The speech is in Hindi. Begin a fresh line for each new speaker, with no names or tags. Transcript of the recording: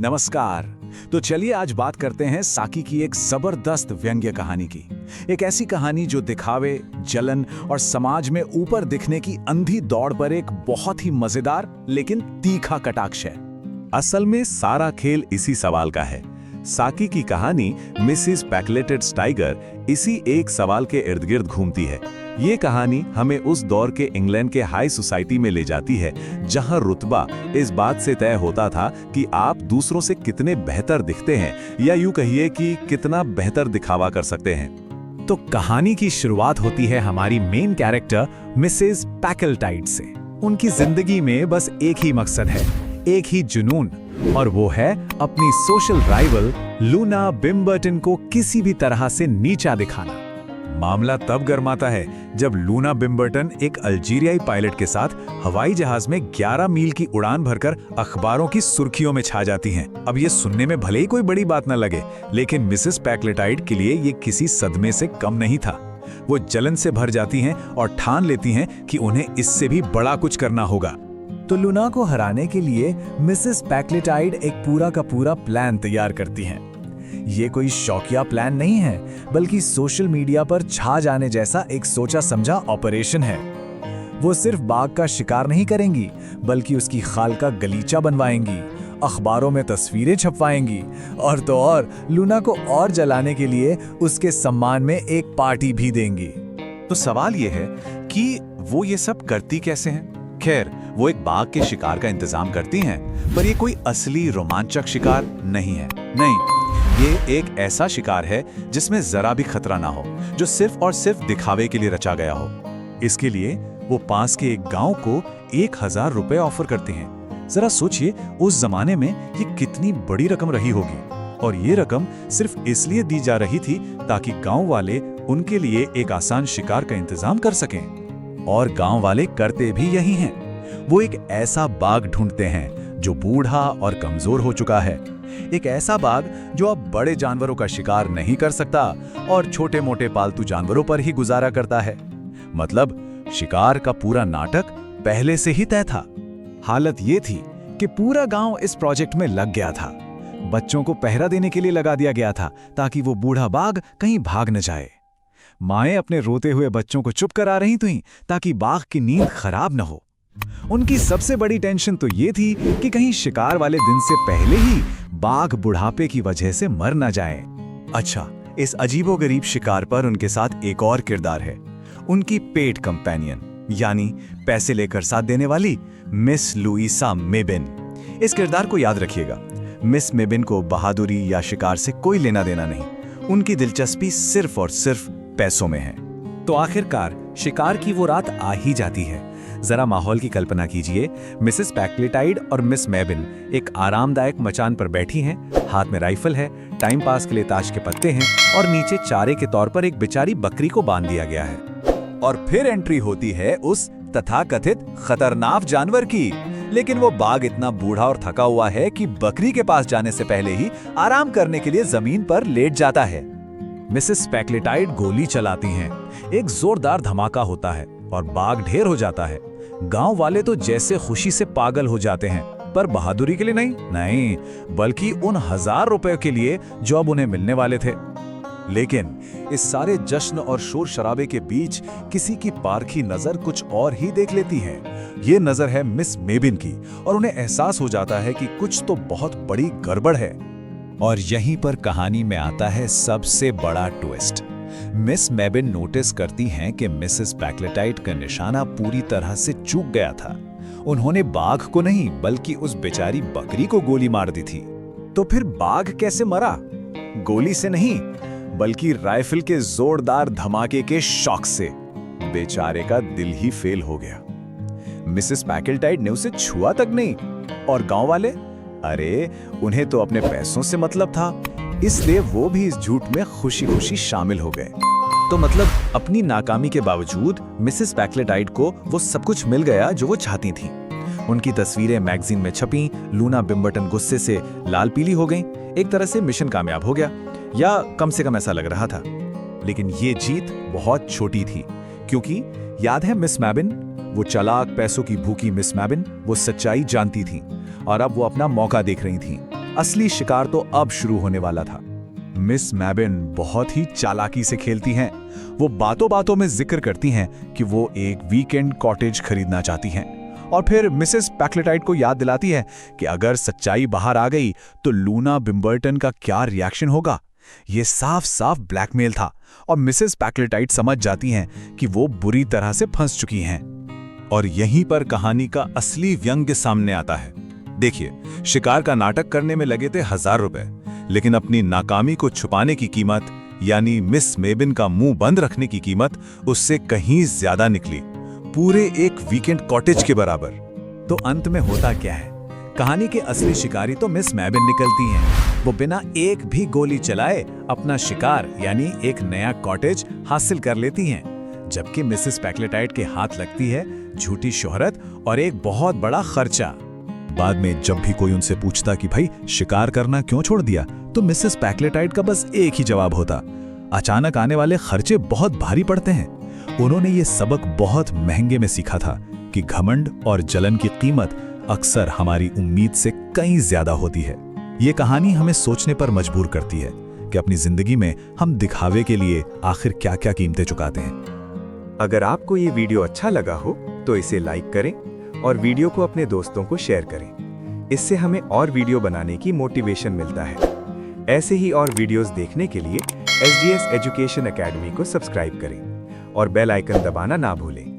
नमस्कार। तो चलिए आज बात करते हैं साकी की एक जबरदस्त व्यंग्य कहानी की। एक ऐसी कहानी जो दिखावे, जलन और समाज में ऊपर दिखने की अंधी दौड़ पर एक बहुत ही मजेदार लेकिन तीखा कटाक्ष है।
असल में सारा खेल इसी सवाल का है। साकी की कहानी मिसिस पैकलेटेड टाइगर इसी एक सवाल के इर्द गिर्द घूमती है। ये कहानी हमें उस दौर के इंग्लैंड के हाई सोसाइटी में ले जाती है जहां रुतबा इस बात से तय होता था कि आप दूसरों से कितने बेहतर दिखते हैं, या यूं कहिए कि कितना बेहतर दिखावा कर सकते हैं।
तो कहानी की शुरुआत होती है हमारी मेन कैरेक्टर मिसेस पैकलेटाइड से। उनकी जिंदगी में बस एक ही मकसद है, एक ही जुनून, और वो है अपनी सोशल राइवल लूना बिम्बर्टन को किसी भी तरह से नीचा दिखाना।
मामला तब गर्माता है जब लूना बिम्बर्टन एक अल्जीरियाई पायलट के साथ हवाई जहाज में 11 मील की उड़ान भरकर अखबारों की सुर्खियों में छा जाती हैं। अब ये सुनने में भले ही कोई बड़ी बात न लगे, लेकिन मिसेस पैकलेटाइड के लिए ये किसी सदमे से कम नहीं था। वो जलन से भर जाती हैं और ठान लेती हैं कि उन्हें इससे भी बड़ा कुछ करना होगा।
तो लूना को हराने के लिए मिसेस पैकलेटाइड एक पूरा का पूरा प्लान तैयार करती हैं। ये कोई शौकिया प्लान नहीं है, बल्कि सोशल मीडिया पर छा जाने जैसा एक सोचा समझा ऑपरेशन है। वो सिर्फ बाघ का शिकार नहीं करेंगी, बल्कि उसकी खाल का गलीचा बनवाएंगी, अखबारों में तस्वीरें छपवाएंगी, और तो और लूना को और जलाने के लिए उसके सम्मान में एक पार्टी भी देंगी।
तो सवाल ये है कि वो ये सब करती कैसे हैं? खैर, वो एक बाघ के शिकार का इंतजाम करती हैं, पर ये कोई असली रोमांचक शिकार नहीं है। नहीं, ये एक ऐसा शिकार है जिसमें जरा भी खतरा ना हो, जो सिर्फ और सिर्फ दिखावे के लिए रचा गया हो। इसके लिए वो पास के एक गांव को 1000 रुपए ऑफर करती हैं। जरा सोचिए, उस जमाने में ये कितनी बड़ी रकम रही होगी, और ये रकम सिर्फ इसलिए दी जा रही थी ताकि गांव वाले उनके लिए एक आसान शिकार का इंतजाम कर सकें। और गांव वाले करते भी यही हैं। वो एक ऐसा बाघ ढूंढते हैं जो बूढ़ा और कमजोर हो चुका है, एक ऐसा बाघ जो अब बड़े जानवरों का शिकार नहीं कर सकता और छोटे मोटे पालतू जानवरों पर ही गुजारा करता है। मतलब शिकार का पूरा नाटक पहले से ही तय था।
हालत ये थी कि पूरा गांव इस प्रोजेक्ट में लग गया था। बच्चों को पहरा देने के लिए लगा दिया गया था ताकि वो बूढ़ा बाघ कहीं भाग न जाए। माएं अपने रोते हुए बच्चों को चुप करा रही थीं ताकि बाघ की नींद खराब न हो। उनकी सबसे बड़ी टेंशन तो ये थी कि कहीं शिकार वाले दिन से पहले ही बाघ बुढ़ापे की वजह से मर न जाए।
अच्छा, इस अजीबोगरीब शिकार पर उनके साथ एक और किरदार है, उनकी पेट कंपेनियन, यानी पैसे लेकर साथ देने वाली मिस लुइसा मेबिन। इस किरदार को याद रखिएगा। मिस मेबिन को बहादुरी या शिकार से कोई लेना देना नहीं। उनकी दिलचस्पी सिर्फ और सिर्फ पैसों में है।
तो आखिरकार शिकार की वो रात आ ही जाती है। जरा माहौल की कल्पना कीजिए। मिसेस पैकलेटाइड और मिस मेबिन एक आरामदायक मचान पर बैठी हैं, हाथ में राइफल है, टाइम पास के लिए ताश के पत्ते हैं, और नीचे चारे के तौर पर एक बेचारी बकरी को बांध दिया गया है।
और फिर एंट्री होती है उस तथाकथित खतरनाक जानवर की। लेकिन वो बाघ इतना बूढ़ा और थका हुआ है कि बकरी के पास जाने से पहले ही आराम करने के लिए जमीन पर लेट जाता है।
मिसेस पैकलेटाइड गोली चलाती हैं, एक जोरदार धमाका होता है और बाघ ढेर हो जाता है। गांव वाले तो जैसे खुशी से पागल हो जाते हैं, पर बहादुरी के लिए नहीं, बल्कि उन 1000 रुपए के लिए जो अब उन्हें मिलने वाले थे।
लेकिन इस सारे जश्न और शोर शराबे के बीच किसी की पारखी नजर कुछ और ही देख लेती है। ये नजर है मिस मेबिन की, और उन्हें एहसास हो जाता है कि कुछ तो बहुत बड़ी गड़बड़ है।
और यहीं पर कहानी में आता है सबसे बड़ा ट्विस्ट। मिस मेबिन नोटिस करती हैं कि मिसेस पैकलेटाइड का निशाना पूरी तरह से चूक गया था। उन्होंने बाघ को नहीं, बल्कि उस बेचारी बकरी को गोली मार दी थी। तो फिर बाघ कैसे मरा? गोली से नहीं, बल्कि राइफल के जोरदार धमाके के शॉक से। बेचारे का दिल ही फेल हो गया। मिसेस पैकलेटाइड ने उसे छुआ तक नहीं। और गांव वाले, अरे उन्हें तो अपने पैसों से मतलब था, इसलिए वो भी इस झूठ में खुशी खुशी शामिल हो गए। तो मतलब अपनी नाकामी के बावजूद मिसेस पैकलेटाइड को वो सब कुछ मिल गया जो वो चाहती थीं। उनकी तस्वीरें मैगजीन में छपीं, लूना बिम्बर्टन गुस्से से लाल पीली हो गईं। एक तरह से मिशन कामयाब हो गया, या कम से कम ऐसा लग रहा था। लेकिन ये जीत बहुत छोटी थी, क्योंकि याद है मिस मेबिन, वो चालाक पैसों की भूखी मिस मेबिन, वो सच्चाई जानती थी और अब वो अपना मौका देख रही थी। असली शिकार तो अब शुरू होने वाला था। मिस मैबिन बहुत ही चालाकी से खेलती हैं। वो बातों बातों में जिक्र करती हैं कि वो एक वीकेंड कॉटेज खरीदना चाहती हैं, और फिर मिसेस पैक्लेटाइट को याद दिलाती है कि अगर सच्चाई बाहर आ गई तो लूना बिम्बर्टन का क्या रिएक्शन होगा। ये साफ साफ ब्लैकमेल था, और मिसेस पैक्लेटाइट समझ जाती हैं कि वो बुरी तरह से फंस चुकी हैं। और यहीं पर कहानी का असली व्यंग्य सामने आता है। देखिए, शिकार का नाटक करने में लगे थे 1000 रुपए, लेकिन अपनी नाकामी को छुपाने की कीमत, यानी मिस मेबिन का मुंह बंद रखने की कीमत उससे कहीं ज्यादा निकली, पूरे एक वीकेंड कॉटेज के बराबर। तो अंत में होता क्या है? कहानी के असली शिकारी तो मिस मैबिन निकलती हैं। वो बिना एक भी गोली चलाए अपना शिकार यानी एक नया कॉटेज हासिल कर लेती हैं, जबकि मिसेस पैक्लेटाइट के हाथ लगती है झूठी शोहरत और एक बहुत बड़ा खर्चा। बाद में जब भी कोई उनसे पूछता कि भाई शिकार करना क्यों छोड़ दिया, तो मिसेस पैक्लेटाइट का बस एक ही जवाब होता, अचानक आने वाले खर्चे बहुत भारी पड़ते हैं। उन्होंने ये सबक बहुत महंगे में सीखा था कि घमंड और जलन की कीमत अक्सर हमारी उम्मीद से कहीं ज्यादा होती है। ये कहानी हमें सोचने पर मजबूर करती है कि अपनी जिंदगी में हम दिखावे के लिए आखिर क्या-क्या कीमतें चुकाते हैं।
अगर आपको ये वीडियो अच्छा लगा हो तो इसे लाइक करें और वीडियो को अपने दोस्तों को शेयर करें। इससे हमें और वीडियो बनाने की मोटिवेशन मिलता है। ऐसे ही और वीडियोस देखने के लिए SGS एजुकेशन एकेडमी को सब्सक्राइब करें और बेल आइकन दबाना ना भूलें।